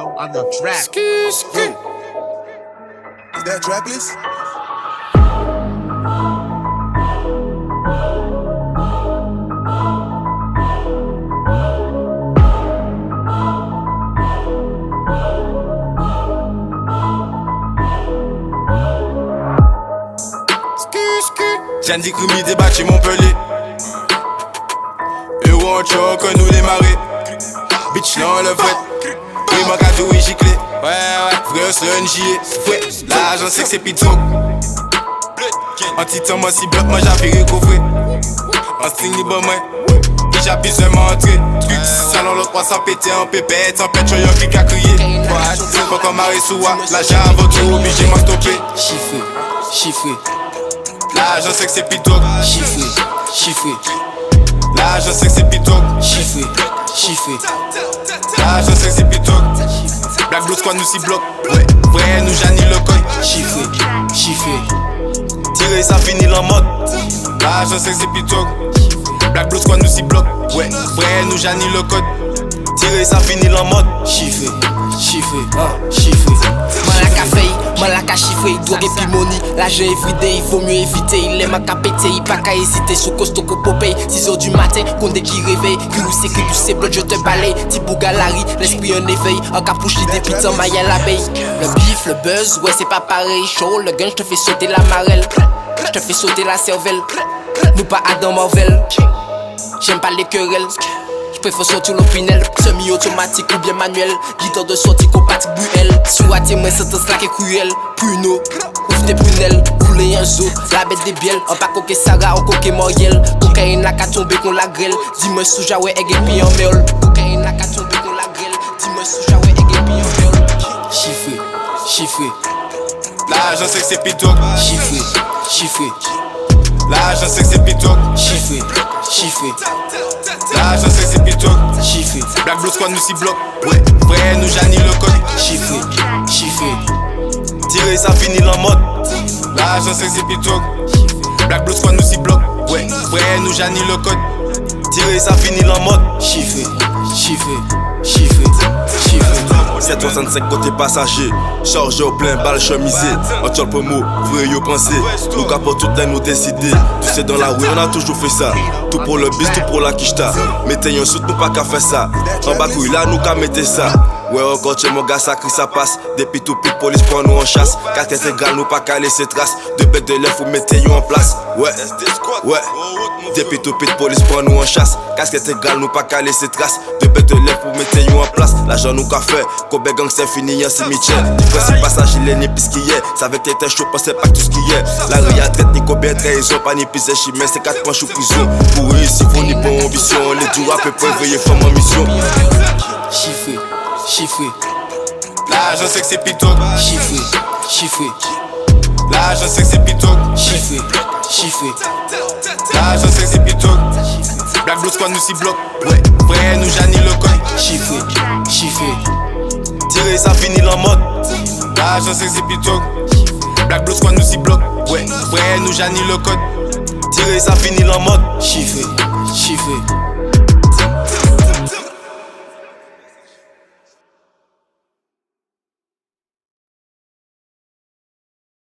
Dio on the track. Is that tracklist? J'aime des crimes débattu Montpellier. Et où on choque nous les marées. Bitch non le vrai. Oui mon cadeau est giclé. Ouais frère c'est un gilet. Ouais l'argent c'est que c'est pis trop. En titan moi si bloc moi j'avais recouvert. En string ni bon moi. Et j'ai besoin de m'entrer. Salon l'autre 300 pété en pépette. En pète y'en qui a crié. Faut qu'on marre sous moi. L'argent avant tout obligé m'a stoppé. Chiffré. L'argent c'est que c'est pis trop. Chiffré. L'argent c'est que c'est pis trop. Chiffré. L'argent c'est que c'est pis trop. Black Blue Squad nous s'y bloque. Ouais, vrai nous Jani le code. Chiffré. Tirer ça finit en mode. L'argent c'est que c'est pis trop. Black Blue Squad nous s'y bloque. Ouais, vrai nous Jani le code. Tirer ça finit en mode. Chiffré. Malaka chiffré, drogue et pimoni. L'argent everyday, il vaut mieux éviter. Il aime à capéter, il pas qu'à hésiter. Sous costaud qu'on popeye, 6h du matin, condé qui réveille. Qui c'est que tu sais, blood, je te balaye. Thibaut Galari, l'esprit en éveil. En capuche, l'idée, pizza, maille à l'abeille. Le bif, le buzz, ouais, c'est pas pareil. Show, le gun, je te fais sauter la marelle. Je te fais sauter la cervelle. Nous pas Adam Marvel. J'aime pas les querelles. Préfère sortir l'opinel, semi-automatique ou bien manuel. Guidon de sortie compatible Buell. Sous attirer moi sentence là qui est cruelle. Pruneau, ouvre tes prunelles, rouler un zoo. La bête des biels, en pas coquet Sarah, en coquet Moriel. Cocaïne là qu'à tomber qu'on la grêle. Dis-moi sous jaoué, egg et puis en méol. Cocaïne là qu'à tomber qu'on la grêle. Dis-moi sous jaoué, egg et puis en méol. Chiffré. L'argent c'est que c'est pis trop. Chiffré. L'argent c'est que c'est pis trop. Chiffré. L'argent c'est que c'est pis trop. Chiffré. Black Blue Squad nous s'y bloque. Ouais, vrai nous Jani le code. Chiffré. Tirer ça finit en mode. L'argent c'est que c'est pis trop. Black Blue Squad nous s'y bloque. Ouais, vrai nous Jani le code. Tirer ça finit en mode. Chiffré. 765 côté passager, chargé au plein, balle chemisé. En tchol pour mot, vrai yo pensé. Nous capons tout le nous décider. Tu sais dans la rue on a toujours fait ça. Tout pour le bis, tout pour la quicheta. Mettez un soute, nous pas qu'à faire ça. En bas couille là, nous qu'à mettre ça. Ouais encore chez mon gars ça crie ça passe. Depuis tout pis police prend nous en chasse. 4 intégrales nous pas qu'à laisser trace. Deux bêtes de lèvres vous mettez en place. Ouais. Depuis tout pit police prend nous en chasse. Casquette égale nous pas qu'à laisser trace. Deux bêtes de lèvres vous mettez en place. L'argent nous qu'a fait. Kobe gang c'est fini en cimetière. Différence passage il est ni pis qu'il y est. Ça avec tes chaud pensez pas tout ce qu'il y est. La ria traite ni Kobe trahison. Pas ni pis chimère c'est 4 points sous prison. Pour réussir faut ni bon ambition. Les durs à peu près veiller femme en mission. Chiffré. L'argent c'est que c'est pis trop. Chiffré. L'argent c'est que c'est pis trop. Chiffré. L'argent c'est que c'est pis trop. Black Blue Squad nous s'y bloque. Ouais, vrai nous Jani le code. Chiffré. Tirer ça finit en mode. L'argent c'est que c'est pis trop. Black Blue Squad nous s'y bloque. Ouais, vrai nous Jani le code. Tirer ça finit en mode. Chiffré.